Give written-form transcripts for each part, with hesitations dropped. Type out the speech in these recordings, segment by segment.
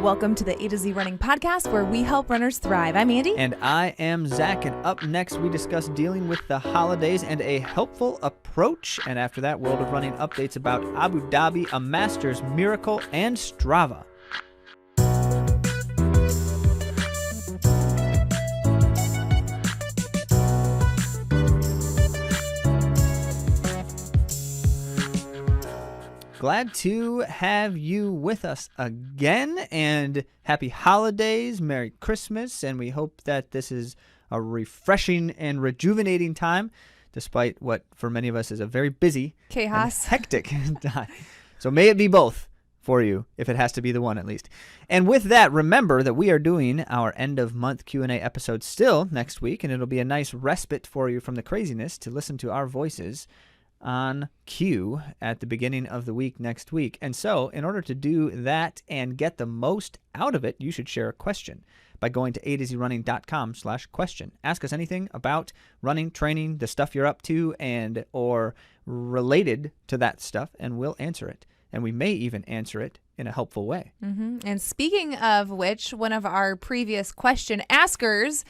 Welcome to the AtoZrunning Podcast, where we help runners thrive. I'm Andy. And I am Zach. And up next, we discuss dealing with the holidays and a helpful approach. And after that, World of Running updates about Abu Dhabi, a Masters miracle, and Strava. Glad to have you with us again, and happy holidays, Merry Christmas, and we hope that this is a refreshing and rejuvenating time, despite what for many of us is a very busy, chaos, and hectic time. So may it be both for you, if it has to be the one at least. And with that, remember that we are doing our end-of-month Q&A episode still next week, and it'll be a nice respite for you from the craziness to listen to our voices on cue at the beginning of the week next week. And so in order to do that and get the most out of it, you should share a question by going to AtoZrunning.com/question. Ask us anything about running, training, the stuff you're up to, and or related to that stuff, and we'll answer it. And we may even answer it in a helpful way. And speaking of which, one of our previous question askers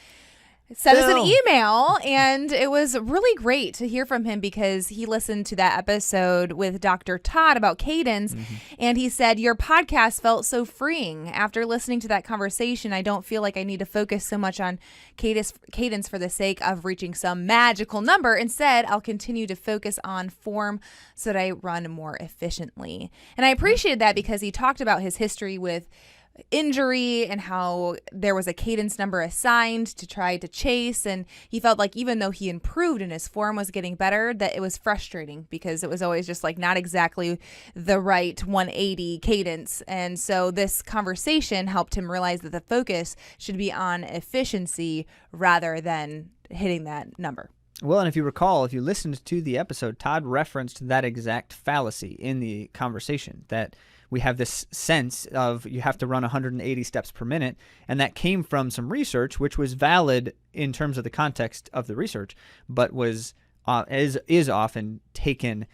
sent us an email, and it was really great to hear from him because he listened to that episode with Dr. Todd about cadence, and he said, your podcast felt so freeing. After listening to that conversation, I don't feel like I need to focus so much on cadence for the sake of reaching some magical number. Instead, I'll continue to focus on form so that I run more efficiently. And I appreciated that because he talked about his history with injury and how there was a cadence number assigned to try to chase, and he felt like even though he improved and his form was getting better, that it was frustrating because it was always just like not exactly the right 180 cadence. And so this conversation helped him realize that the focus should be on efficiency rather than hitting that number. Well, and if you recall, if you listened to the episode, Todd referenced that exact fallacy in the conversation, that we have this sense of you have to run 180 steps per minute, and that came from some research, which was valid in terms of the context of the research, but was is often taken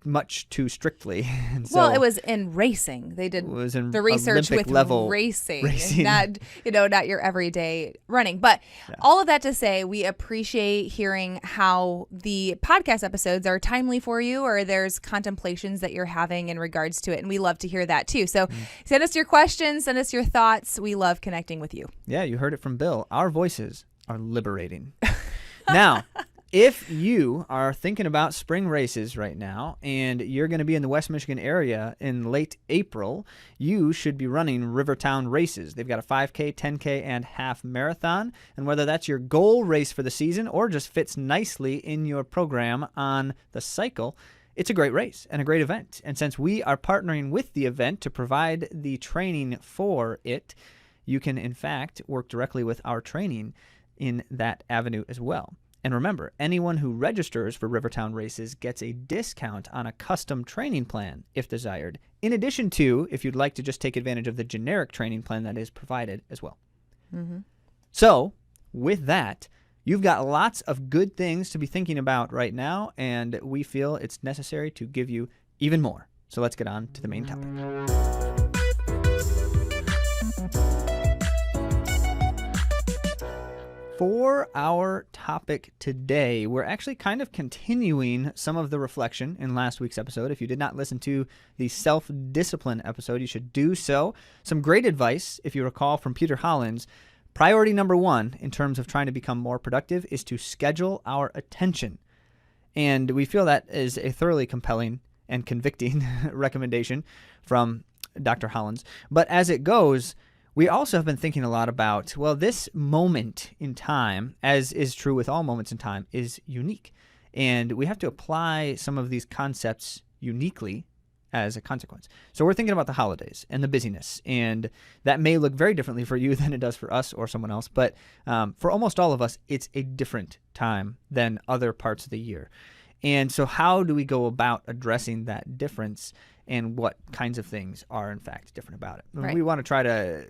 much too strictly. And so, well, it was in racing. They did the research Olympic with level racing, not your everyday running. But all of that to say, we appreciate hearing how the podcast episodes are timely for you, or there's contemplations that you're having in regards to it, and we love to hear that too. So send us your questions, send us your thoughts. We love connecting with you. Yeah, you heard it from Bill. Our voices are liberating. Now, if you are thinking about spring races right now and you're going to be in the West Michigan area in late April, you should be running Rivertown races. They've got a 5K, 10K, and half marathon. And whether that's your goal race for the season or just fits nicely in your program on the cycle, it's a great race and a great event. And since we are partnering with the event to provide the training for it, you can, in fact, work directly with our training in that avenue as well. And remember, anyone who registers for Rivertown races gets a discount on a custom training plan, if desired, in addition to if you'd like to just take advantage of the generic training plan that is provided as well. So, with that, you've got lots of good things to be thinking about right now, and we feel it's necessary to give you even more. So let's get on to the main topic. For our topic today, we're actually kind of continuing some of the reflection in last week's episode. If you did not listen to the self-discipline episode, you should do so. Some great advice, if you recall, from Peter Hollins. Priority number one in terms of trying to become more productive is to schedule our attention. And we feel that is a thoroughly compelling and convicting recommendation from Dr. Hollins. But as it goes, we also have been thinking a lot about, well, this moment in time, as is true with all moments in time, is unique. And we have to apply some of these concepts uniquely as a consequence. So we're thinking about the holidays and the busyness. And that may look very differently for you than it does for us or someone else. But for almost all of us, it's a different time than other parts of the year. And so how do we go about addressing that difference, and what kinds of things are in fact different about it? Right. We want to try to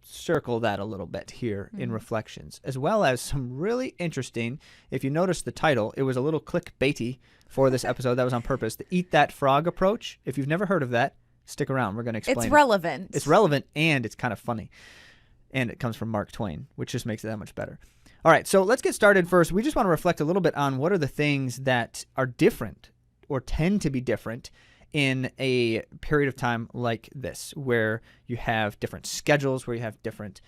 circle that a little bit here in reflections, as well as some really interesting, if you notice the title, it was a little clickbaity for this episode. That was on purpose. The Eat That Frog approach. If you've never heard of that, Stick around. We're going to explain. It's relevant. It's relevant, and it's kind of funny. And it comes from Mark Twain, which just makes it that much better. All right, so let's get started first. We just want to reflect a little bit on what are the things that are different or tend to be different in a period of time like this, where you have different schedules, where you have different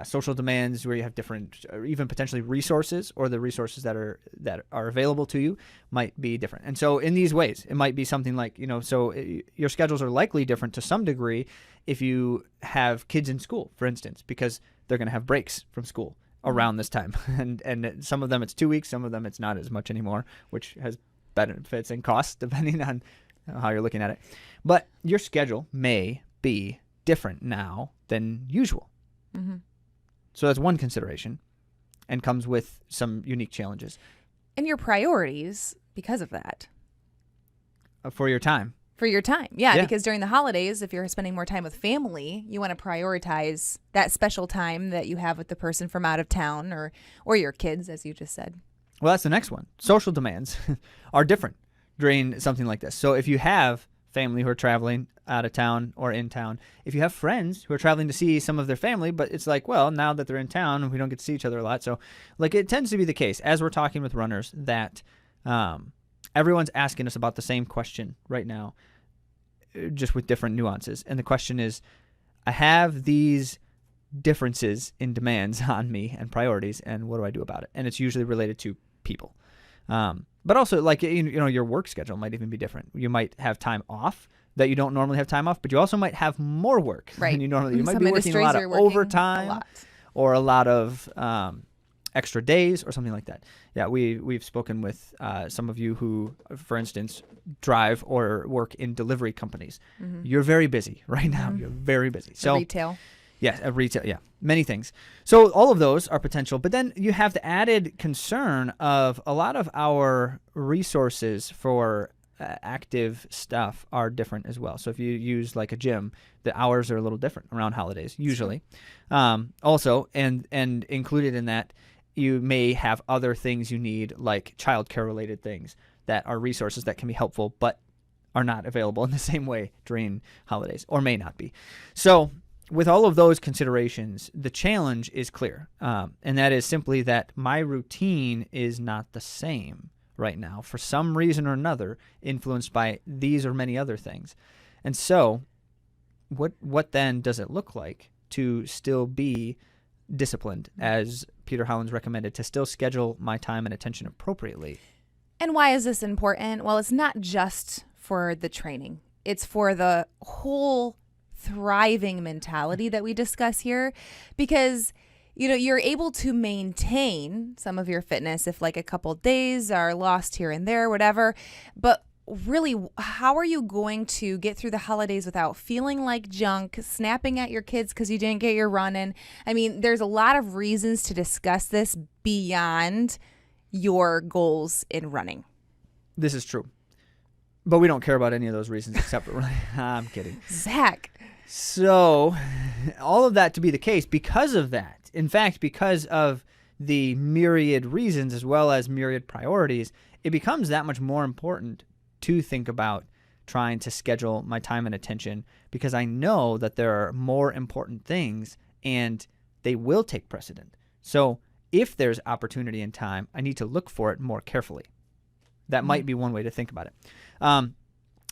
social demands, where you have different, or even potentially resources, or the resources that are available to you might be different. And so in these ways, it might be something like, your schedules are likely different to some degree if you have kids in school, for instance, because they're going to have breaks from school around this time. And some of them it's 2 weeks, some of them it's not as much anymore, which has benefits and costs depending on how you're looking at it. But your schedule may be different now than usual. Mm-hmm. So that's one consideration and comes with some unique challenges. And your priorities because of that. For your time. For your time. Yeah, because during the holidays, if you're spending more time with family, you want to prioritize that special time that you have with the person from out of town or your kids, as you just said. Well, that's the next one. Social demands are different during something like this. So if you have family who are traveling out of town or in town, if you have friends who are traveling to see some of their family, but it's like, well, now that they're in town, we don't get to see each other a lot. So like it tends to be the case as we're talking with runners that everyone's asking us about the same question right now, just with different nuances. And the question is, I have these differences in demands on me and priorities, and what do I do about it? And it's usually related to people. But also, like, your work schedule might even be different. You might have time off that you don't normally have time off, but you also might have more work than you normally. You might be working a lot of overtime or a lot of extra days or something like that. Yeah, we've spoken with some of you who, for instance, drive or work in delivery companies. Mm-hmm. You're very busy right now. Mm-hmm. You're very busy. So retail. Yes, retail. Yeah, many things. So all of those are potential, but then you have the added concern of a lot of our resources for active stuff are different as well. So if you use like a gym, the hours are a little different around holidays usually. Also, and included in that, you may have other things you need, like childcare related things that are resources that can be helpful, but are not available in the same way during holidays, or may not be. So with all of those considerations, the challenge is clear, and that is simply that my routine is not the same right now for some reason or another, influenced by these or many other things. And so what then does it look like to still be disciplined, as Peter Holland's recommended, to still schedule my time and attention appropriately? And why is this important? Well, it's not just for the training. It's for the whole thriving mentality that we discuss here, because you're able to maintain some of your fitness if like a couple days are lost here and there, whatever. But really, how are you going to get through the holidays without feeling like junk, snapping at your kids because you didn't get your run in? I mean, there's a lot of reasons to discuss this beyond your goals in running. This is true. But we don't care about any of those reasons except for running. I'm kidding. Zach. So all of that to be the case because of that. In fact, because of the myriad reasons as well as myriad priorities, it becomes that much more important to think about trying to schedule my time and attention, because I know that there are more important things and they will take precedent. So if there's opportunity and time, I need to look for it more carefully. That might be one way to think about it.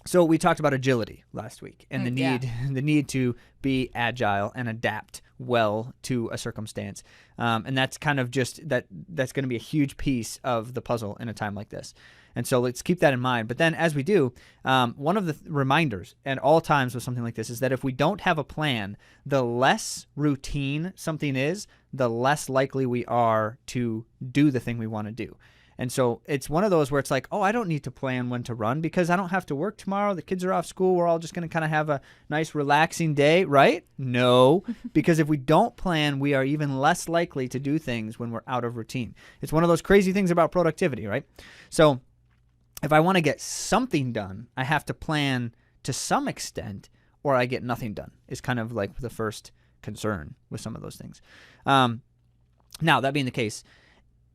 So we talked about agility last week and the need to be agile and adapt well to a circumstance. And that's kind of just that's going to be a huge piece of the puzzle in a time like this. And so let's keep that in mind. But then as we do, one of the reminders at all times with something like this is that if we don't have a plan, the less routine something is, the less likely we are to do the thing we want to do. And so it's one of those where it's like, oh, I don't need to plan when to run because I don't have to work tomorrow. The kids are off school. We're all just going to kind of have a nice relaxing day, right? No, because if we don't plan, we are even less likely to do things when we're out of routine. It's one of those crazy things about productivity, right? So if I want to get something done, I have to plan to some extent or I get nothing done is kind of like the first concern with some of those things. Now, that being the case,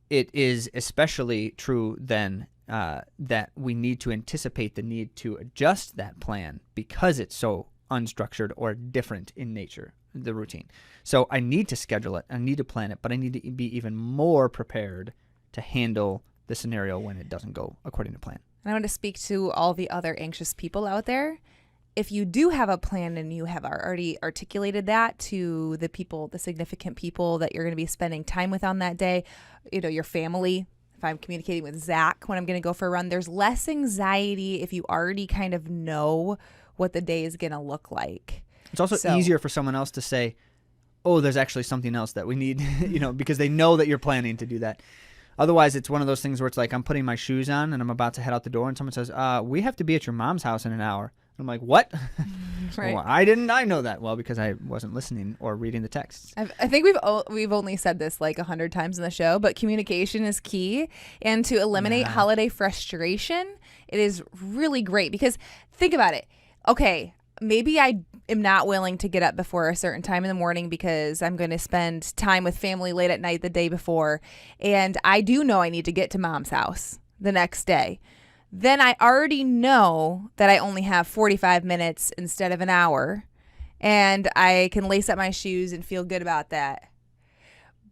it is especially true then that we need to anticipate the need to adjust that plan because it's so unstructured or different in nature, the routine. So I need to schedule it. I need to plan it, but I need to be even more prepared to handle the scenario when it doesn't go according to plan. And I want to speak to all the other anxious people out there. If you do have a plan and you have already articulated that to the people, the significant people that you're going to be spending time with on that day, your family. If I'm communicating with Zach when I'm going to go for a run, there's less anxiety if you already kind of know what the day is going to look like. It's also easier for someone else to say, oh, there's actually something else that we need, because they know that you're planning to do that. Otherwise, it's one of those things where it's like I'm putting my shoes on and I'm about to head out the door and someone says, we have to be at your mom's house in an hour. I'm like, what? Right. Well, I know that? Well, because I wasn't listening or reading the texts. I think we've only said this like 100 times in the show, but communication is key. And to eliminate holiday frustration, it is really great because think about it. Okay, maybe I am not willing to get up before a certain time in the morning because I'm going to spend time with family late at night the day before. And I do know I need to get to mom's house the next day. Then I already know that I only have 45 minutes instead of an hour, and I can lace up my shoes and feel good about that.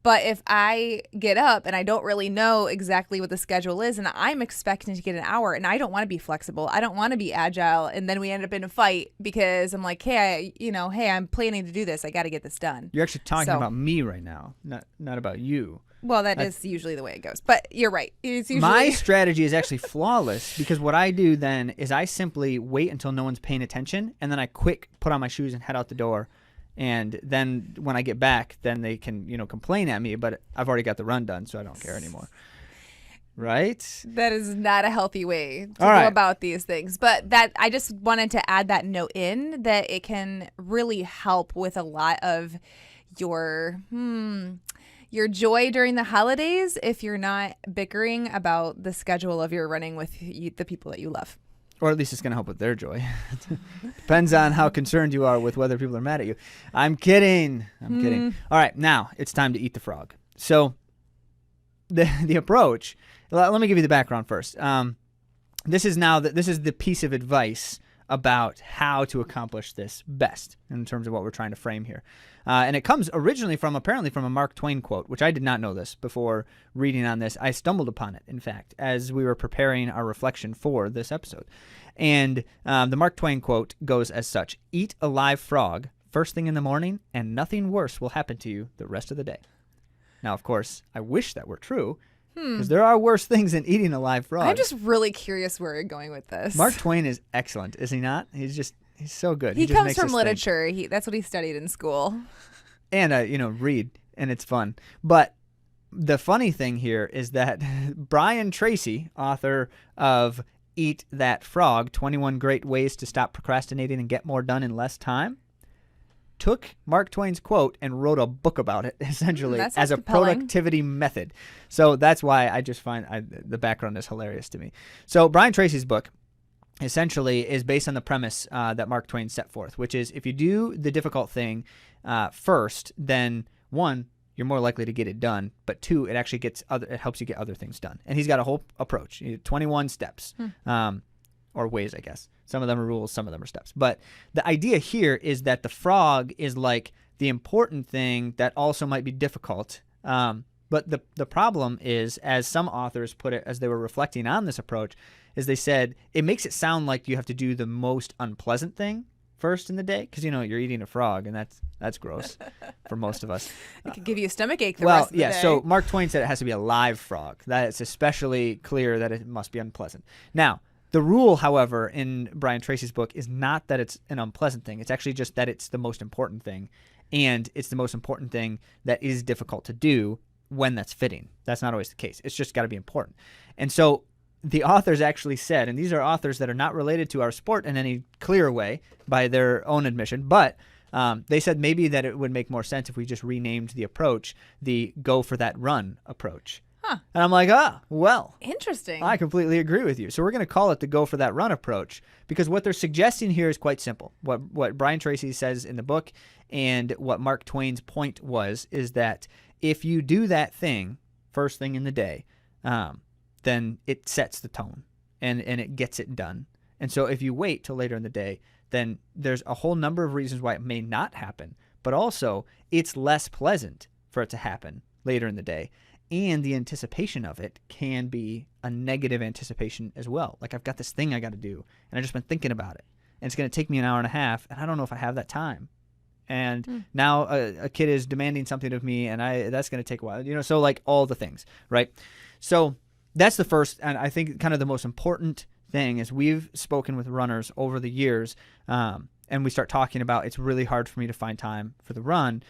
But if I get up and I don't really know exactly what the schedule is and I'm expecting to get an hour and I don't want to be flexible, I don't want to be agile, and then we end up in a fight because I'm like, hey, I'm planning to do this. I got to get this done. You're actually talking about me right now, not about you. Well, that is usually the way it goes. But you're right. It's usually my strategy is actually flawless because what I do then is I simply wait until no one's paying attention, and then I put on my shoes and head out the door. And then when I get back, then they can, complain at me, but I've already got the run done, so I don't care anymore. Right? That is not a healthy way to go about these things. But that I just wanted to add that note in that it can really help with a lot of your joy during the holidays if you're not bickering about the schedule of your running with the people that you love. Or at least it's going to help with their joy. Depends on how concerned you are with whether people are mad at you. I'm kidding. All right, now it's time to eat the frog. So the approach, let me give you the background first. This is the piece of advice about how to accomplish this best in terms of what we're trying to frame here. And it comes originally apparently from a Mark Twain quote, which I did not know this before reading on this. I stumbled upon it, in fact, as we were preparing our reflection for this episode. And the Mark Twain quote goes as such: eat a live frog first thing in the morning, and nothing worse will happen to you the rest of the day. Now, of course, I wish that were true, because there are worse things than eating a live frog. I'm just really curious where you're going with this. Mark Twain is excellent, is he not? He's so good. He comes from literature. That's what he studied in school. And, read, and it's fun. But the funny thing here is that Brian Tracy, author of Eat That Frog, 21 Great Ways to Stop Procrastinating and Get More Done in Less Time, took Mark Twain's quote and wrote a book about it, essentially, as a productivity method. So that's why I just find the background is hilarious to me. So Brian Tracy's book essentially is based on the premise that Mark Twain set forth, which is if you do the difficult thing first, then one, you're more likely to get it done, but two, it actually it helps you get other things done. And he's got a whole approach, 21 steps. Or ways, I guess. Some of them are rules, some of them are steps. But the idea here is that the frog is like the important thing that also might be difficult. But the problem is, as some authors put it as they were reflecting on this approach, is they said it makes it sound like you have to do the most unpleasant thing first in the day because, you're eating a frog, and that's gross for most of us. It could give you a stomachache the rest of the day. So Mark Twain said it has to be a live frog. That it's especially clear that it must be unpleasant. Now, the rule, however, in Brian Tracy's book is not that it's an unpleasant thing. It's actually just that it's the most important thing, and it's the most important thing that is difficult to do when that's fitting. That's not always the case. It's just got to be important. And so the authors actually said, and these are authors that are not related to our sport in any clear way by their own admission, but they said maybe that it would make more sense if we just renamed the approach the Go for That Run approach. Huh. And I'm like, well. Interesting. I completely agree with you. So we're going to call it the Go for That Run approach because what they're suggesting here is quite simple. What Brian Tracy says in the book and what Mark Twain's point is that if you do that thing first thing in the day, then it sets the tone and it gets it done. And so if you wait till later in the day, then there's a whole number of reasons why it may not happen. But also, it's less pleasant for it to happen later in the day. And the anticipation of it can be a negative anticipation as well. Like, I've got this thing I got to do, and I've just been thinking about it. And it's going to take me an hour and a half, and I don't know if I have that time. And now a kid is demanding something of me, and that's going to take a while. So like all the things, right? So that's the first, and I think kind of the most important thing is we've spoken with runners over the years, and we start talking about it's really hard for me to find time for the run.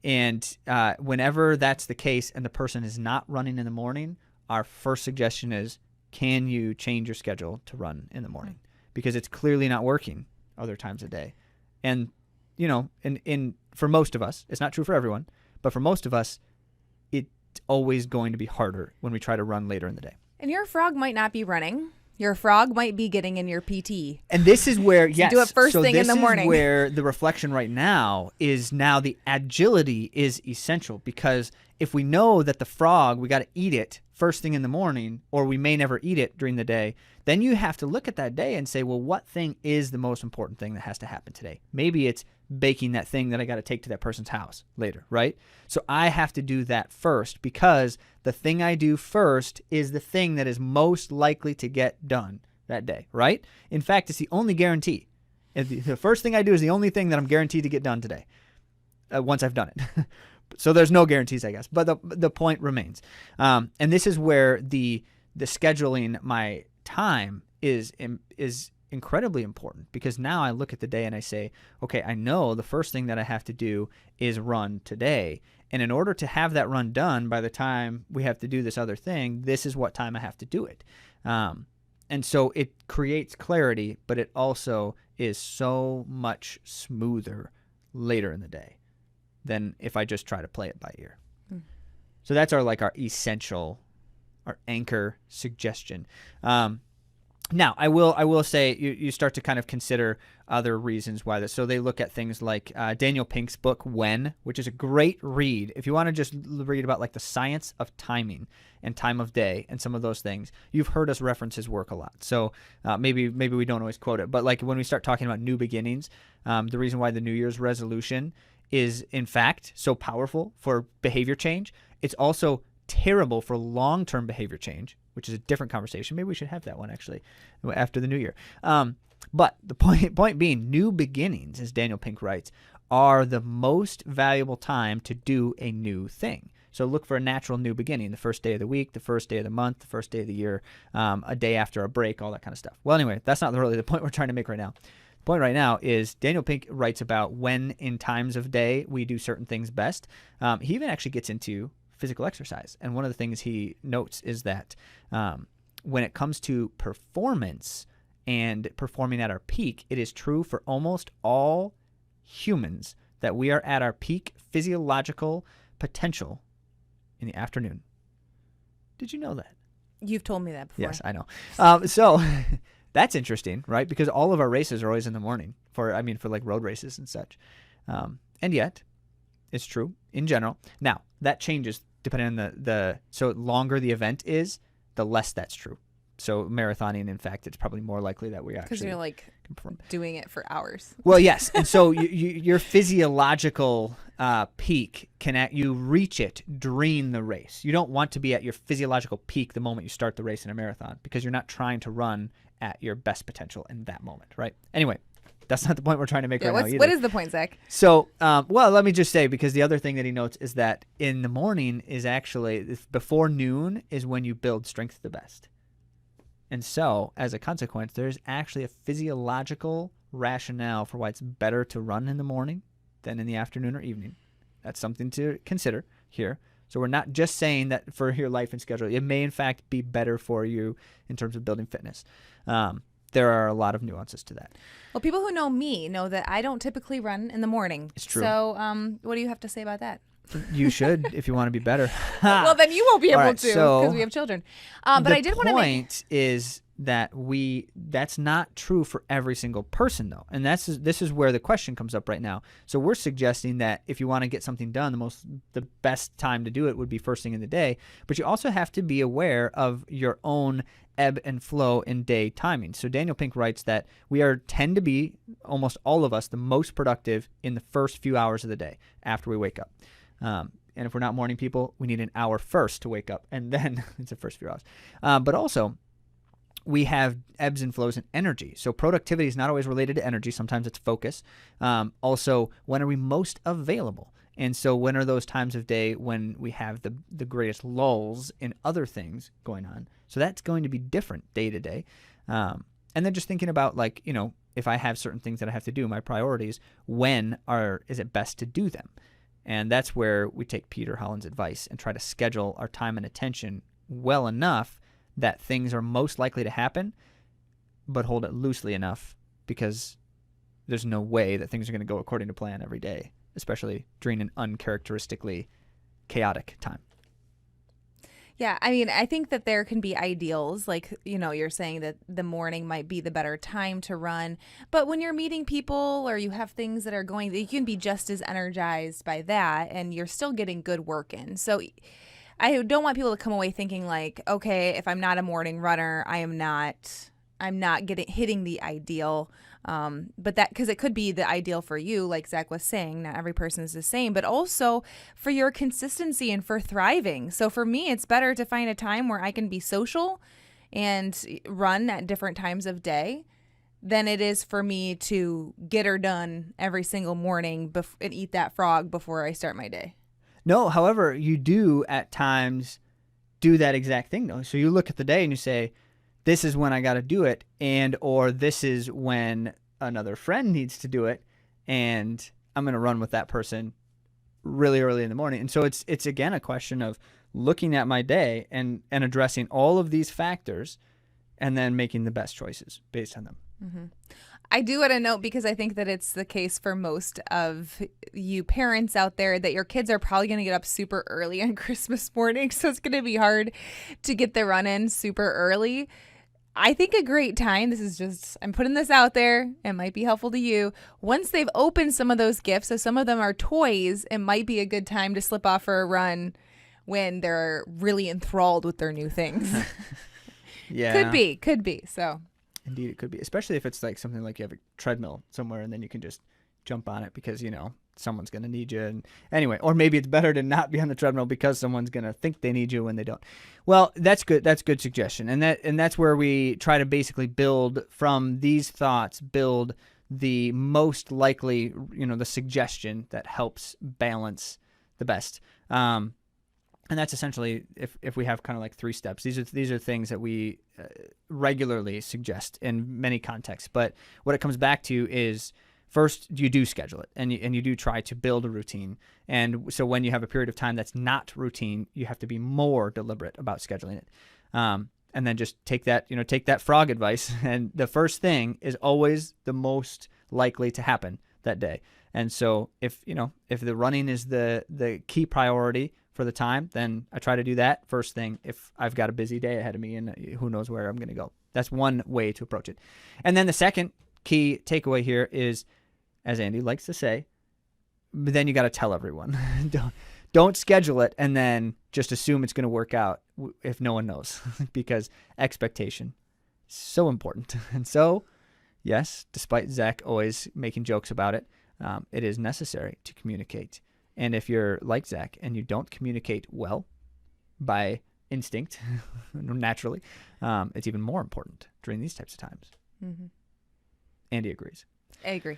And whenever that's the case and the person is not running in the morning, our first suggestion is, can you change your schedule to run in the morning? Because it's clearly not working other times of day. And, for most of us, it's not true for everyone, but for most of us, it's always going to be harder when we try to run later in the day. And your frog might not be running. Your frog might be getting in your PT. And this is where, yes. Do it first thing in the morning. This is where the reflection right now is now the agility is essential, because if we know that the frog, we got to eat it first thing in the morning, or we may never eat it during the day, then you have to look at that day and say, well, what thing is the most important thing that has to happen today? Maybe it's baking that thing that I got to take to that person's house later, right? So I have to do that first, because the thing I do first is the thing that is most likely to get done that day, right? In fact, it's the only guarantee. The first thing I do is the only thing that I'm guaranteed to get done today, once I've done it. So there's no guarantees, I guess, but the point remains. And this is where the scheduling my time is incredibly important, because now I look at the day and I say, okay, I know the first thing that I have to do is run today. And in order to have that run done by the time we have to do this other thing, this is what time I have to do it. And so it creates clarity, but it also is so much smoother later in the day than if I just try to play it by ear. So that's our essential, our anchor suggestion. Now, I will say you start to kind of consider other reasons why this. So they look at things like Daniel Pink's book, When, which is a great read. If you want to just read about like the science of timing and time of day and some of those things, you've heard us reference his work a lot. So maybe we don't always quote it. But like when we start talking about new beginnings, the reason why the New Year's resolution is in fact so powerful for behavior change, it's also terrible for long-term behavior change, which is a different conversation. Maybe we should have that one actually after the new year. But the point being, new beginnings, as Daniel Pink writes, are the most valuable time to do a new thing. So look for a natural new beginning, the first day of the week, the first day of the month, the first day of the year, a day after a break, all that kind of stuff. Well, anyway, that's not really the point we're trying to make right now. The point right now is Daniel Pink writes about when in times of day we do certain things best. He even actually gets into physical exercise. And one of the things he notes is that when it comes to performance and performing at our peak, it is true for almost all humans that we are at our peak physiological potential in the afternoon. Did you know that? You've told me that before. Yes, I know. So that's interesting, right? Because all of our races are always in the morning for like road races and such. And yet, it's true in general. Now, that changes depending on so longer the event is, the less that's true. So marathoning, in fact, it's probably more likely that we actually... Because you're like doing it for hours. Well, yes. And so your physiological peak, you reach it during the race. You don't want to be at your physiological peak the moment you start the race in a marathon, because you're not trying to run at your best potential in that moment, right? Anyway, that's not the point we're trying to make right now either. What is the point, Zach? So, let me just say, because the other thing that he notes is that in the morning is actually, before noon is when you build strength the best. And so, as a consequence, there's actually a physiological rationale for why it's better to run in the morning than in the afternoon or evening. That's something to consider here. So we're not just saying that for your life and schedule. It may, in fact, be better for you in terms of building fitness. There are a lot of nuances to that. Well, people who know me know that I don't typically run in the morning. It's true. So what do you have to say about that? You should if you want to be better. Well, then you won't be able to so because we have children. But I did want to make... The point is that that's not true for every single person, though. And this is where the question comes up right now. So we're suggesting that if you want to get something done, the best time to do it would be first thing in the day. But you also have to be aware of your own ebb and flow in day timing. So Daniel Pink writes that we tend to be, almost all of us, the most productive in the first few hours of the day after we wake up. And if we're not morning people, we need an hour first to wake up, and then it's the first few hours. But also, we have ebbs and flows in energy. So productivity is not always related to energy. Sometimes it's focus. Also, when are we most available? And so when are those times of day when we have the greatest lulls in other things going on? So that's going to be different day to day. And then just thinking about, like, if I have certain things that I have to do, my priorities, is it best to do them? And that's where we take Peter Holland's advice and try to schedule our time and attention well enough that things are most likely to happen, but hold it loosely enough because there's no way that things are going to go according to plan every day, especially during an uncharacteristically chaotic time. Yeah, I mean, I think that there can be ideals, like, you're saying that the morning might be the better time to run, but when you're meeting people or you have things that are going, you can be just as energized by that and you're still getting good work in. So I don't want people to come away thinking like, okay, if I'm not a morning runner, I'm not hitting the ideal. But that, because it could be the ideal for you, like Zach was saying, not every person is the same, but also for your consistency and for thriving. So for me, it's better to find a time where I can be social and run at different times of day than it is for me to get her done every single morning and eat that frog before I start my day. No, however, you do at times do that exact thing, though. So you look at the day and you say, this is when I got to do it, or this is when another friend needs to do it, and I'm going to run with that person really early in the morning. And so it's again a question of looking at my day and addressing all of these factors and then making the best choices based on them. Mm-hmm. I do want to note, because I think that it's the case for most of you parents out there, that your kids are probably going to get up super early on Christmas morning. So it's going to be hard to get the run in super early. I think a great time, I'm putting this out there, it might be helpful to you. Once they've opened some of those gifts, so some of them are toys, it might be a good time to slip off for a run when they're really enthralled with their new things. Yeah. Could be. So. Indeed, it could be, especially if it's like something like you have a treadmill somewhere and then you can just jump on it because, someone's going to need you. And anyway, or maybe it's better to not be on the treadmill because someone's going to think they need you when they don't. Well, that's good. That's good suggestion. And that's where we try to basically build from these thoughts, build the most likely, the suggestion that helps balance the best. And that's essentially, if we have kind of like 3 steps, these are things that we regularly suggest in many contexts. But what it comes back to is, first, you do schedule it, and you do try to build a routine. And so when you have a period of time that's not routine, you have to be more deliberate about scheduling it. And then just take that frog advice. And the first thing is always the most likely to happen that day. And so if the running is the key priority for the time, then I try to do that first thing if I've got a busy day ahead of me and who knows where I'm going to go. That's one way to approach it. And then the second key takeaway here is, as Andy likes to say, but then you got to tell everyone. Don't schedule it and then just assume it's going to work out if no one knows, because expectation is so important. And so, yes, despite Zach always making jokes about it, it is necessary to communicate. And if you're like Zach and you don't communicate well by instinct, naturally, it's even more important during these types of times. Mm-hmm. Andy agrees. I agree.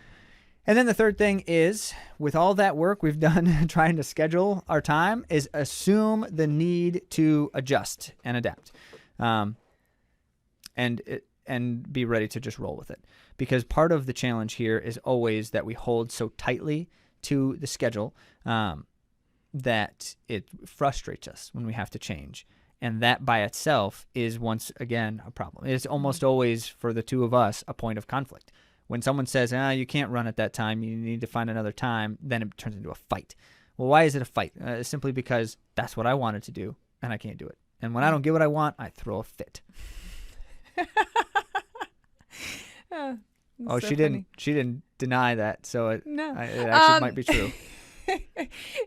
And then the third thing is, with all that work we've done trying to schedule our time, is assume the need to adjust and adapt, and be ready to just roll with it. Because part of the challenge here is always that we hold so tightly to the schedule that it frustrates us when we have to change. And that by itself is, once again, a problem. It's almost always, for the two of us, a point of conflict. When someone says, you can't run at that time, you need to find another time, then it turns into a fight. Well, why is it a fight? Simply because that's what I wanted to do, and I can't do it. And when I don't get what I want, I throw a fit. So she funny. didn't deny that, so it No. actually might be true.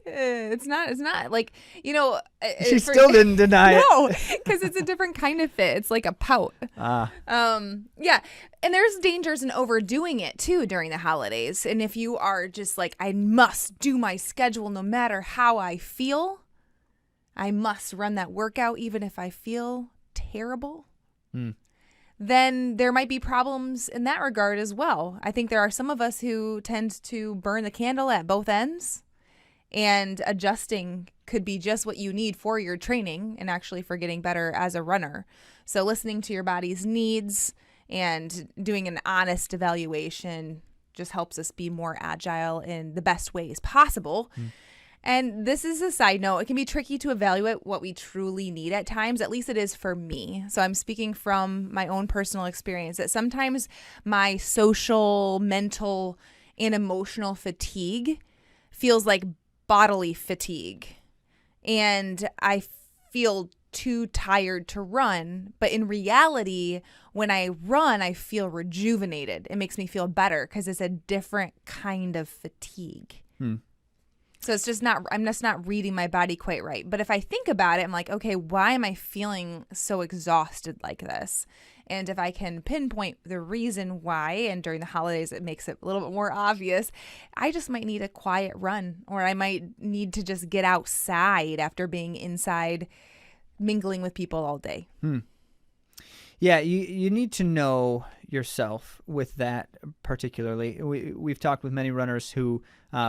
It's not like, She still didn't deny it. No, because it's a different kind of fit. It's like a pout. Yeah. And there's dangers in overdoing it too during the holidays. And if you are just like, I must do my schedule no matter how I feel, I must run that workout even if I feel terrible, then there might be problems in that regard as well. I think there are some of us who tend to burn the candle at both ends, and adjusting could be just what you need for your training and actually for getting better as a runner. So listening to your body's needs and doing an honest evaluation just helps us be more agile in the best ways possible. And this is a side note. It can be tricky to evaluate what we truly need at times. At least it is for me. So I'm speaking from my own personal experience that sometimes my social, mental, and emotional fatigue feels like bodily fatigue. And I feel too tired to run. But in reality, when I run, I feel rejuvenated. It makes me feel better because it's a different kind of fatigue. So it's just I'm just not reading my body quite right. But if I think about it, I'm like, okay, why am I feeling so exhausted like this? And if I can pinpoint the reason why, and during the holidays it makes it a little bit more obvious, I just might need a quiet run, or I might need to just get outside after being inside mingling with people all day. Yeah, you need to know yourself with that particularly. We've talked with many runners who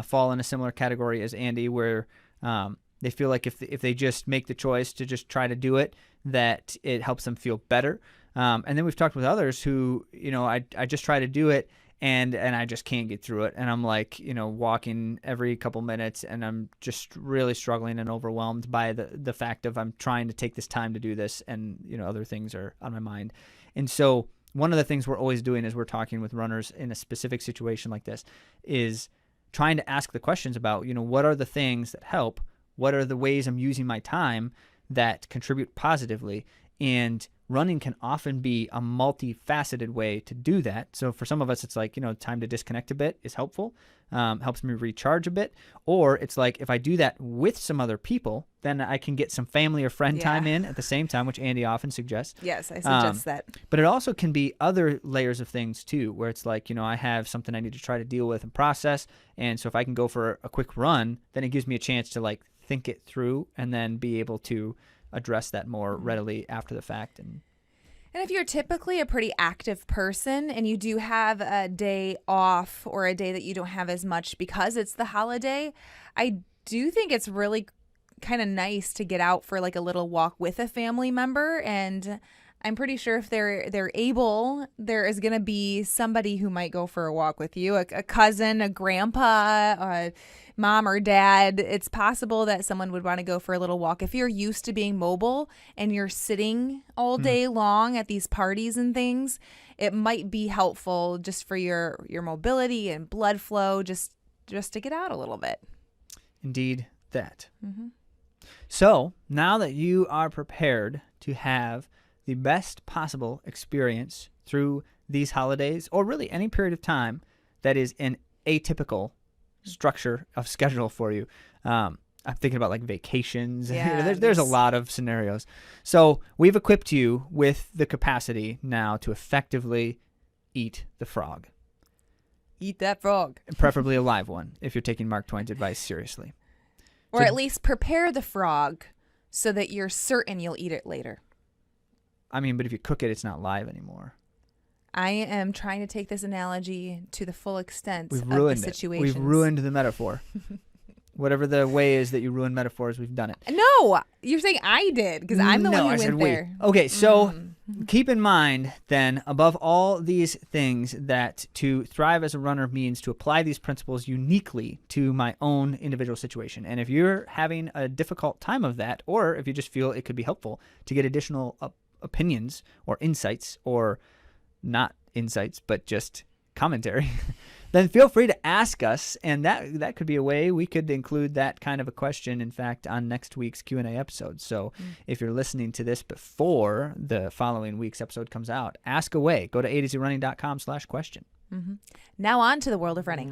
fall in a similar category as Andy, where they feel like if they just make the choice to just try to do it, that it helps them feel better. And then we've talked with others who, I just try to do it and I just can't get through it. And I'm like, walking every couple minutes, and I'm just really struggling and overwhelmed by the fact of I'm trying to take this time to do this, and, other things are on my mind. And so one of the things we're always doing as we're talking with runners in a specific situation like this is trying to ask the questions about, what are the things that help? What are the ways I'm using my time that contribute positively? And running can often be a multifaceted way to do that. So for some of us, it's like, time to disconnect a bit is helpful, helps me recharge a bit. Or it's like, if I do that with some other people, then I can get some family or friend time in at the same time, which Andy often suggests. Yes, I suggest that. But it also can be other layers of things too, where it's like, I have something I need to try to deal with and process. And so if I can go for a quick run, then it gives me a chance to like think it through and then be able to address that more readily after the fact. And if you're typically a pretty active person and you do have a day off or a day that you don't have as much because it's the holiday, I do think it's really kind of nice to get out for like a little walk with a family member. And I'm pretty sure if they're able, there is going to be somebody who might go for a walk with you, a cousin, a grandpa, a mom or dad. It's possible that someone would want to go for a little walk. If you're used to being mobile and you're sitting all day long at these parties and things, it might be helpful just for your mobility and blood flow, just to get out a little bit. Indeed that. So now that you are prepared to have the best possible experience through these holidays, or really any period of time that is an atypical structure of schedule for you. I'm thinking about like vacations. There's a lot of scenarios. So we've equipped you with the capacity now to effectively eat the frog. Eat that frog. Preferably a live one if you're taking Mark Twain's advice seriously. Or at least prepare the frog so that you're certain you'll eat it later. I mean, but if you cook it, it's not live anymore. I am trying to take this analogy to the full extent We've of ruined the it. situation. We've ruined the metaphor. Whatever the way is that you ruin metaphors, we've done it. No, you're saying I did because I'm the one who went there. Okay, so keep in mind then, above all these things, that to thrive as a runner means to apply these principles uniquely to my own individual situation. And if you're having a difficult time of that, or if you just feel it could be helpful to get additional opinions or insights, or not insights, but just commentary, then feel free to ask us, and that could be a way we could include that kind of a question, in fact, on next week's Q&A episode. So if you're listening to this before the following week's episode comes out, ask away. Go to AtoZrunning.com/question. Mm-hmm. Now on to the world of running.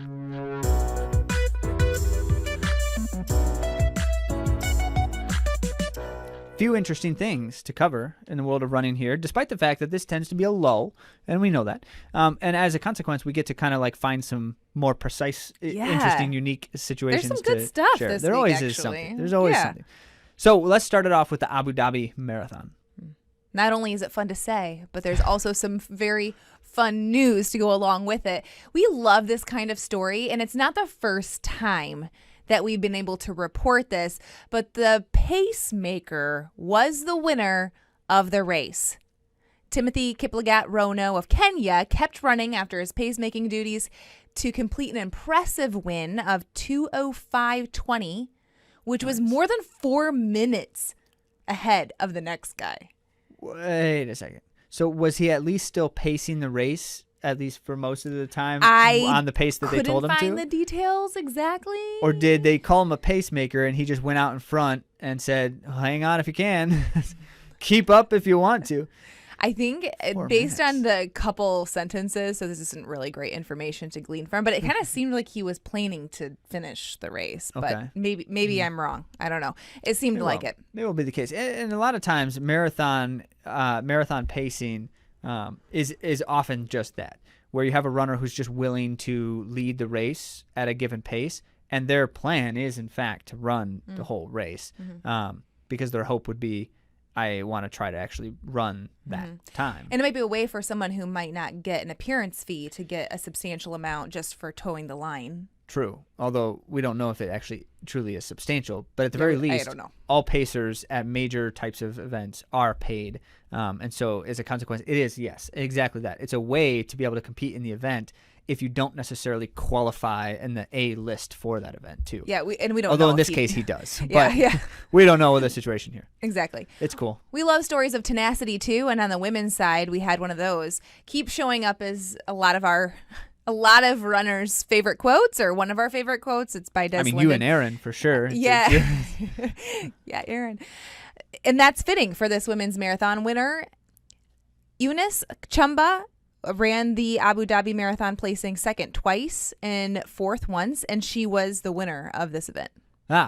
Few interesting things to cover in the world of running here, despite the fact that this tends to be a lull, and we know that. And as a consequence, we get to kind of like find some more precise, interesting, unique situations. There's some good stuff share. this There week, always actually. is something. There's always something. So let's start it off with the Abu Dhabi Marathon. Not only is it fun to say, but there's also some very fun news to go along with it. We love this kind of story, and it's not the first time that we've been able to report this, but the pacemaker was the winner of the race. Timothy Kiplagat Rono of Kenya kept running after his pacemaking duties to complete an impressive win of 2:05:20, which was more than 4 minutes ahead of the next guy. Wait a second. So was he at least still pacing the race, at least for most of the time, on the pace that they told him to? Couldn't find the details exactly. Or did they call him a pacemaker and he just went out in front and said, hang on if you can. Keep up if you want to. I think based on the couple sentences, so this isn't really great information to glean from, but it kind of seemed like he was planning to finish the race. But maybe I'm wrong. I don't know. It seemed like it. It will be the case. And a lot of times marathon pacing is often just that, where you have a runner who's just willing to lead the race at a given pace, and their plan is, in fact, to run the whole race, because their hope would be, I want to try to actually run that time. And it might be a way for someone who might not get an appearance fee to get a substantial amount just for towing the line. True. Although we don't know if it actually truly is substantial. But at the very least, all pacers at major types of events are paid. And so as a consequence, it is, yes, exactly that. It's a way to be able to compete in the event if you don't necessarily qualify in the A list for that event, too. Yeah, we don't know. Although in this case, he does. But we don't know the situation here. Exactly. It's cool. We love stories of tenacity, too. And on the women's side, we had one of those. Keep showing up as a lot of runners' favorite quotes, or one of our favorite quotes. It's by Des Linden. You and Aaron, for sure. Yeah. Yeah, Aaron. And that's fitting for this women's marathon winner. Eunice Chumba ran the Abu Dhabi Marathon, placing second twice and fourth once, and she was the winner of this event.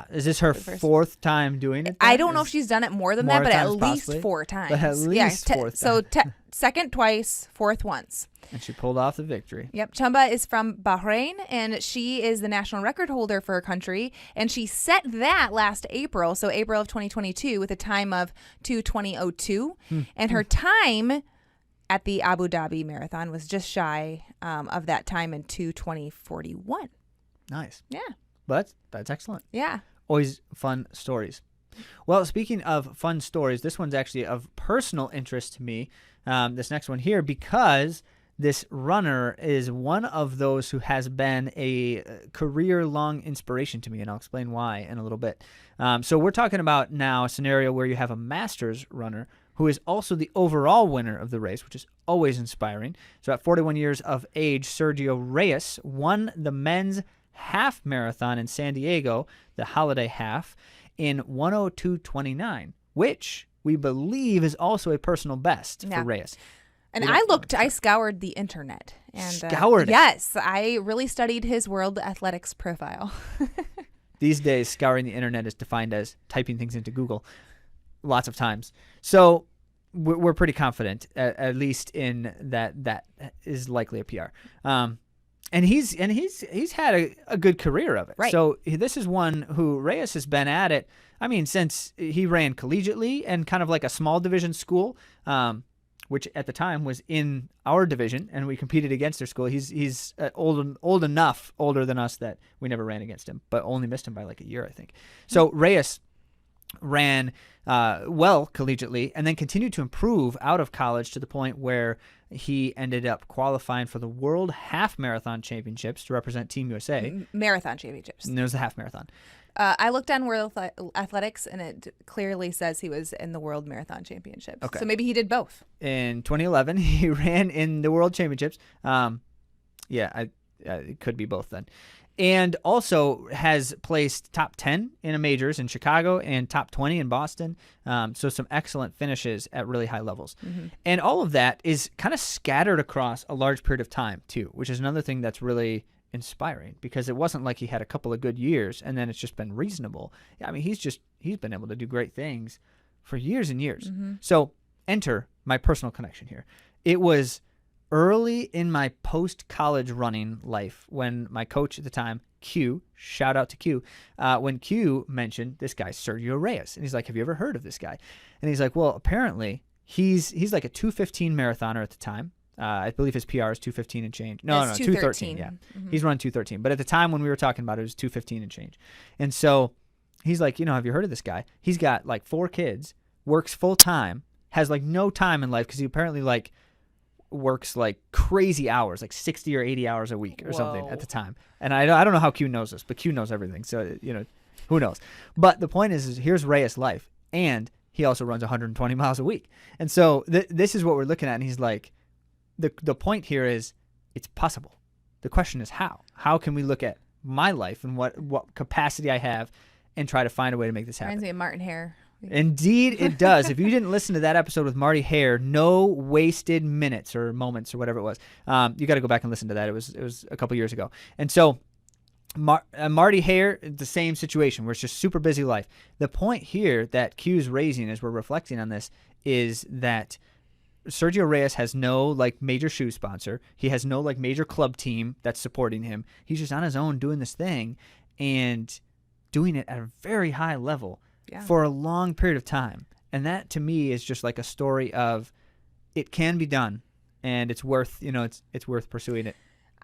Is this her fourth time doing it? I don't know if she's done it more than that, but at least 4 times. But at least 4 times. So second twice, fourth once. And she pulled off the victory. Yep. Chumba is from Bahrain, and she is the national record holder for her country. And she set that last April, so April of 2022, with a time of 2:20:02. And her time at the Abu Dhabi Marathon was just shy of that time in 2:20:41. Nice. Yeah. But that's excellent. Yeah. Always fun stories. Well, speaking of fun stories, this one's actually of personal interest to me, this next one here, because this runner is one of those who has been a career-long inspiration to me, and I'll explain why in a little bit. So we're talking about now a scenario where you have a Masters runner who is also the overall winner of the race, which is always inspiring. So at 41 years of age, Sergio Reyes won the men's half marathon in San Diego, the holiday half, in 1:02:29, which we believe is also a personal best for Reyes. And I scoured the internet. And, scoured it? Yes, I really studied his world athletics profile. These days, scouring the internet is defined as typing things into Google lots of times. So we're pretty confident, at least in that is likely a PR. And he's had a good career of it. Right. So this is one who Reyes has been at it, I mean, since he ran collegiately and kind of like a small division school, which at the time was in our division, and we competed against their school. He's older than us that we never ran against him, but only missed him by like a year, I think. So Reyes ran well collegiately and then continued to improve out of college to the point where he ended up qualifying for the World Half Marathon Championships to represent Team USA. Marathon Championships. And there was the half marathon. I looked on World Athletics, and it clearly says he was in the World Marathon Championships. Okay. So maybe he did both. In 2011, he ran in the World Championships. it could be both then. And also has placed top 10 in a majors in Chicago and top 20 in Boston. So some excellent finishes at really high levels. Mm-hmm. And all of that is kind of scattered across a large period of time too, which is another thing that's really inspiring, because it wasn't like he had a couple of good years and then it's just been reasonable. I mean, he's been able to do great things for years and years. Mm-hmm. So enter my personal connection here. It was early in my post-college running life when my coach at the time, Q, shout out to Q, when Q mentioned this guy, Sergio Reyes. And he's like, have you ever heard of this guy? And he's like, well, apparently he's like a 2:15 marathoner at the time. I believe his PR is 2:15 and change. No, 2:13. Yeah. Mm-hmm. He's run 2:13. But at the time when we were talking about it, it was 2:15 and change. And so he's like, have you heard of this guy? He's got like 4 kids, works full time, has like no time in life because he apparently like works like crazy hours, like 60 or 80 hours a week or something at the time. And I don't know how Q knows this, but Q knows everything. So, who knows? But the point is here's Reyes' life. And he also runs 120 miles a week. And so this is what we're looking at. And he's like, the point here is it's possible. The question is how? How can we look at my life and what capacity I have and try to find a way to make this happen? Reminds me of Martin Hare. Indeed, it does. If you didn't listen to that episode with Marty Hare, no wasted minutes or moments or whatever it was. You got to go back and listen to that. It was a couple years ago. And so Marty Hare, the same situation where it's just super busy life. The point here that Q's raising as we're reflecting on this is that Sergio Reyes has no like major shoe sponsor. He has no like major club team that's supporting him. He's just on his own doing this thing and doing it at a very high level. Yeah. For a long period of time. And that to me is just like a story of it can be done and it's worth, it's worth pursuing it.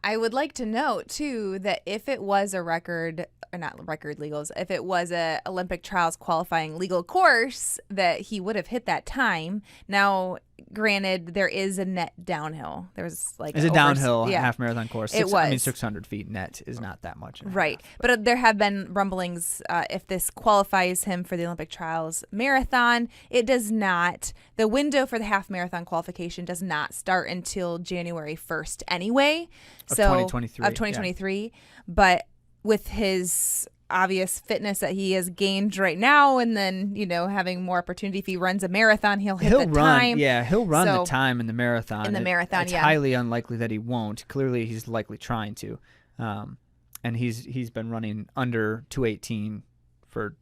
I would like to note too that if it was a record, or not record legals, if it was a Olympic trials qualifying legal course, that he would have hit that time. Now, granted, there is a net downhill. There's like it's a downhill half marathon course. It was 600 feet net is not that much. Right. But there have been rumblings if this qualifies him for the Olympic trials marathon, it does not. The window for the half marathon qualification does not start until January 1st anyway. Of 2023. Of 2023. Yeah. But with his obvious fitness that he has gained right now, and then having more opportunity if he runs a marathon, he'll hit the time. Yeah, he'll run the time in the marathon. It's yeah. highly unlikely that he won't. Clearly, he's likely trying to, and he's been running under 2:18 for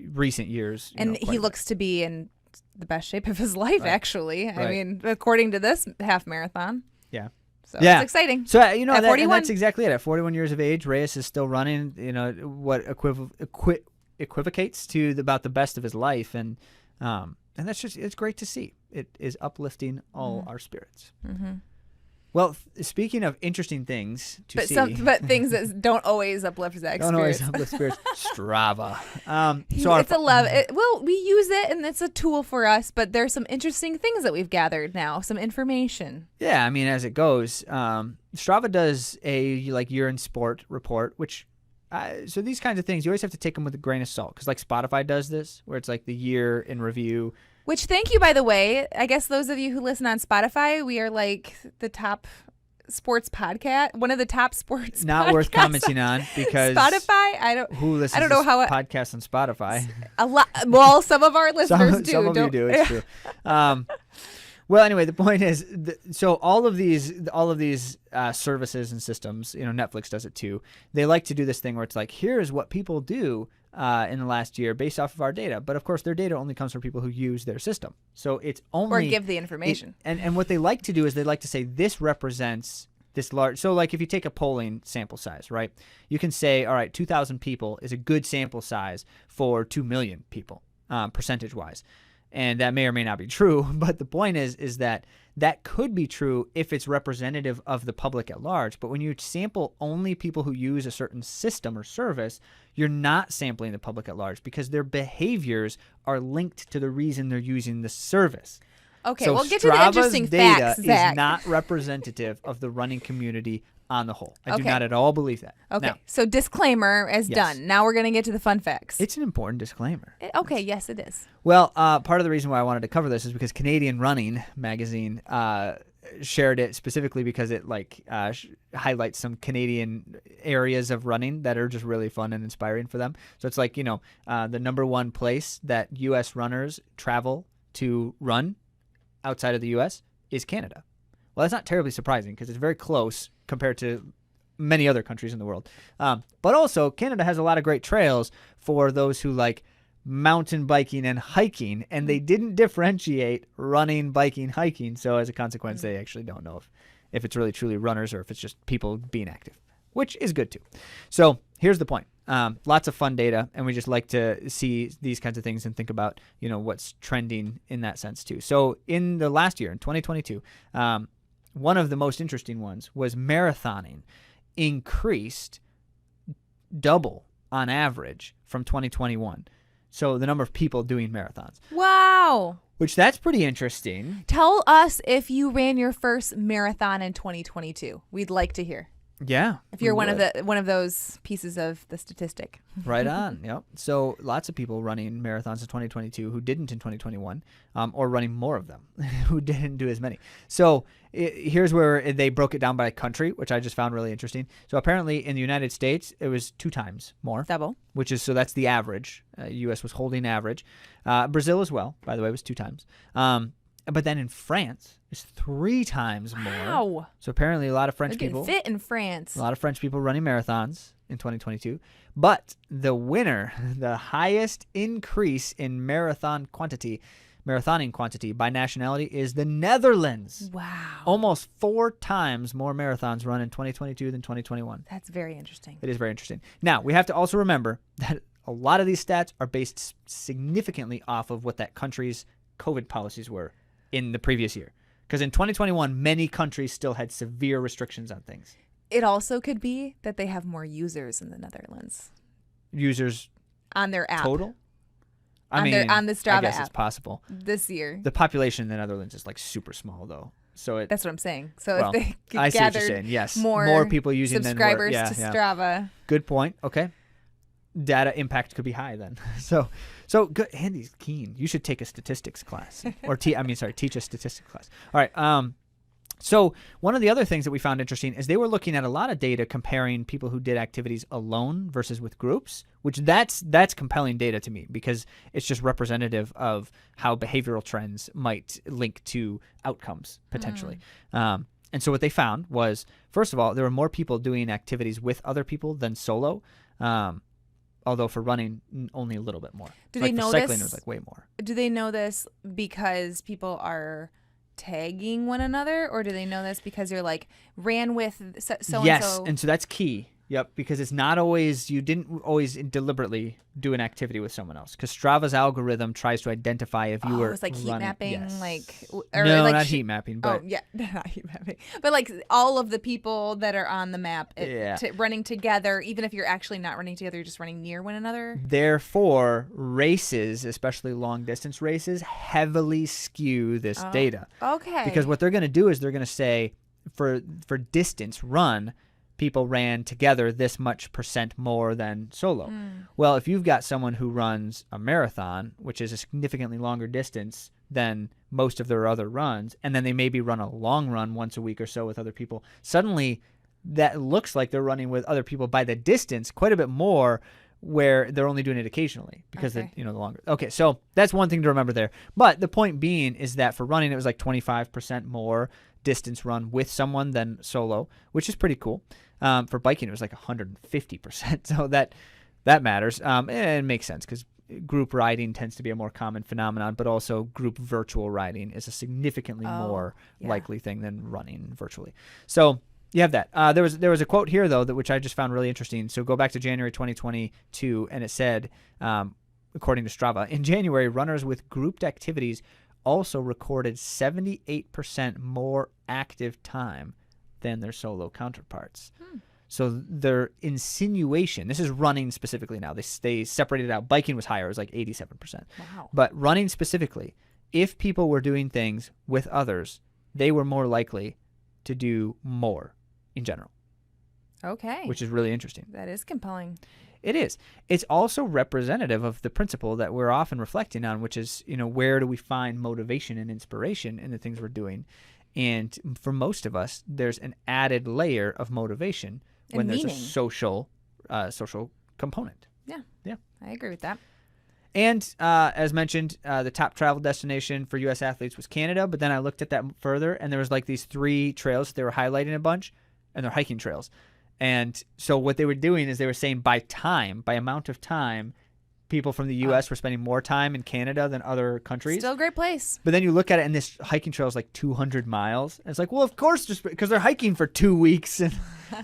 recent years. And he looks to be in the best shape of his life. Right. Actually, right. I mean, according to this half marathon. Yeah. So it's exciting. So at 41. That's exactly it. At 41 years of age, Reyes is still running. What equivocates to about the best of his life, and that's just it's great to see. It is uplifting all our spirits. Mm-hmm. Well, speaking of interesting things to see, but things that don't always uplift that don't always uplift spirits. Strava. It's a love. We use it, and it's a tool for us. But there's some interesting things that we've gathered now. Some information. Yeah, I mean, as it goes, Strava does a year in sport report, which. So these kinds of things, you always have to take them with a grain of salt, because like Spotify does this, where it's like the year in review. Which, thank you, by the way. I guess those of you who listen on Spotify, we are like the top sports podcast, one of the top sports not worth commenting on, because Spotify, who listens I don't know to how podcasts on Spotify. A lot. Well, some of our listeners do. Some of you do. It's true. Well, anyway, the point is, so all of these services and systems, Netflix does it too. They like to do this thing where it's like, here's what people do in the last year based off of our data. But of course, their data only comes from people who use their system. So it's only or give the information. And what they like to do is they like to say this represents this large. So like if you take a polling sample size, right? You can say, all right, 2,000 people is a good sample size for 2 million people, percentage wise. And that may or may not be true, but the point is that could be true if it's representative of the public at large. But when you sample only people who use a certain system or service, you're not sampling the public at large, because their behaviors are linked to the reason they're using the service. Okay, so we'll get to the interesting facts, Strava's Zach. Is not representative of the running community on the whole. I do not at all believe that. Okay, now, so disclaimer is done. Now we're going to get to the fun facts. It's an important disclaimer. Yes, it is. Well, part of the reason why I wanted to cover this is because Canadian Running magazine shared it specifically because it highlights some Canadian areas of running that are just really fun and inspiring for them. So it's like, the number one place that U.S. runners travel to run outside of the U.S. is Canada. Well, that's not terribly surprising because it's very close compared to many other countries in the world. But also, Canada has a lot of great trails for those who like mountain biking and hiking, and they didn't differentiate running, biking, hiking. So as a consequence, they actually don't know if it's really truly runners or if it's just people being active, which is good too. So here's the point. Lots of fun data, and we just like to see these kinds of things and think about, what's trending in that sense too. So in the last year, in 2022, one of the most interesting ones was marathoning increased double on average from 2021. So the number of people doing marathons. Wow. Which that's pretty interesting. Tell us if you ran your first marathon in 2022. We'd like to hear. Yeah. If you're one of those pieces of the statistic. Right on. Yep. So lots of people running marathons in 2022 who didn't in 2021, or running more of them who didn't do as many. So here's where they broke it down by country, which I just found really interesting. So apparently in the United States, it was 2 times more. Double. So that's the average. U.S. was holding average. Brazil as well, by the way, was 2 times. But then in France, it's 3 times more. Wow. So apparently a lot of French people. Fit in France. A lot of French people running marathons in 2022. But the winner, the highest increase in marathoning quantity by nationality is the Netherlands. Wow. Almost 4 times more marathons run in 2022 than 2021. That's very interesting. It is very interesting. Now, we have to also remember that a lot of these stats are based significantly off of what that country's COVID policies were in the previous year. Because in 2021, many countries still had severe restrictions on things. It also could be that they have more users in the Netherlands. Users on their app. Total? On the Strava app. I guess it's possible. This year. The population in the Netherlands is like super small though. So that's what I'm saying. So if they I see what you're saying. Yes. more people using subscribers to Strava. Good point. Okay. Data impact could be high then. So good. Andy's keen. You should take a statistics class or teach a statistics class. All right. So one of the other things that we found interesting is they were looking at a lot of data comparing people who did activities alone versus with groups, which that's compelling data to me because it's just representative of how behavioral trends might link to outcomes potentially. And so what they found was, first of all, there were more people doing activities with other people than solo. Although for running, only a little bit more. Do they know cycling this? Was way more. Do they know this because people are tagging one another, or do they know this because you're like ran with so-and-so? Yes, and so that's key. Yep, because it's not always, you didn't always deliberately do an activity with someone else. Because Strava's algorithm tries to identify if you were it's like heat running. mapping, Yes. or no, like not heat mapping, but not heat mapping, but like all of the people that are on the map running together, even if you're actually not running together, you're just running near one another. Therefore, races, especially long distance races, heavily skew this data. Okay. Because what they're going to do is they're going to say for distance run, people ran together this much % more than solo. Well, if you've got someone who runs a marathon, which is a significantly longer distance than most of their other runs, and then they maybe run a long run once a week or so with other people, suddenly that looks like they're running with other people by the distance quite a bit more, where they're only doing it occasionally because the longer. Okay, so that's one thing to remember there. But the point being is that for running, it was like 25% more distance run with someone than solo, which is pretty cool. For biking, it was like 150%. So that matters. And it makes sense because group riding tends to be a more common phenomenon, but also group virtual riding is a significantly more likely thing than running virtually. So you have that. There was a quote here, though, which I just found really interesting. So go back to January 2022, and it said, according to Strava, in January, runners with grouped activities also recorded 78% more active time than their solo counterparts. So their insinuation, this is running specifically now, they separated it out. Biking was higher, it was like 87%. Wow. But running specifically, if people were doing things with others, they were more likely to do more in general. Okay. Which is really interesting. That is compelling. It is. It's also representative of the principle that we're often reflecting on, which is, where do we find motivation and inspiration in the things we're doing? And for most of us, there's an added layer of motivation when there's a social component. Yeah, I agree with that. And as mentioned, the top travel destination for U.S. athletes was Canada. But then I looked at that further, and there was like these 3 trails they were highlighting a bunch, and they're hiking trails. And so what they were doing is they were saying by amount of time, people from the U.S. were spending more time in Canada than other countries. Still a great place. But then you look at it, and this hiking trail is like 200 miles. And it's like, well, of course, just because they're hiking for 2 weeks. And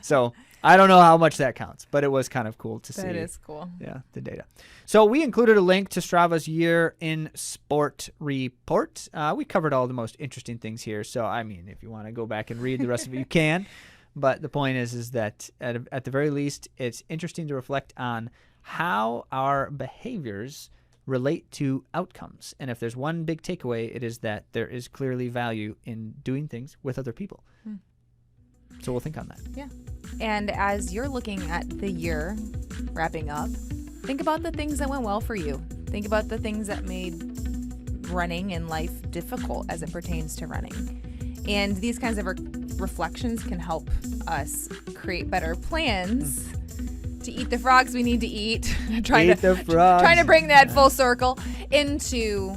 so I don't know how much that counts, but it was kind of cool to see. That is cool. Yeah, the data. So we included a link to Strava's Year in Sport report. We covered all the most interesting things here. So, I mean, if you want to go back and read the rest of it, you can. But the point is that at the very least, it's interesting to reflect on how our behaviors relate to outcomes. And if there's one big takeaway, it is that there is clearly value in doing things with other people. So we'll think on that. Yeah. And as you're looking at the year wrapping up, think about the things that went well for you. Think about the things that made running and life difficult as it pertains to running. And these kinds of reflections can help us create better plans to eat the frogs we need to eat. trying to bring that full circle into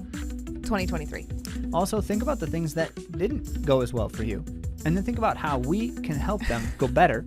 2023. Also, think about the things that didn't go as well for you. And then think about how we can help them go better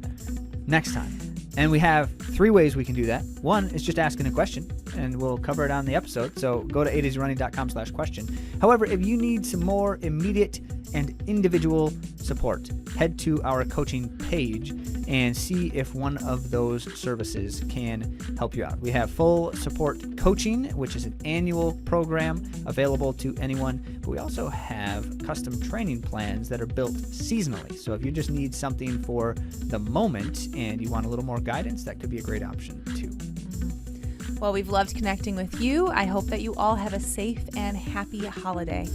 next time. And we have 3 ways we can do that. One is just asking a question, and we'll cover it on the episode. So go to AtoZrunning.com/question. However, if you need some more immediate and individual support, head to our coaching page and see if one of those services can help you out. We have full support coaching, which is an annual program available to anyone. But we also have custom training plans that are built seasonally. So if you just need something for the moment and you want a little more guidance, that could be a great option too. Well, we've loved connecting with you. I hope that you all have a safe and happy holiday.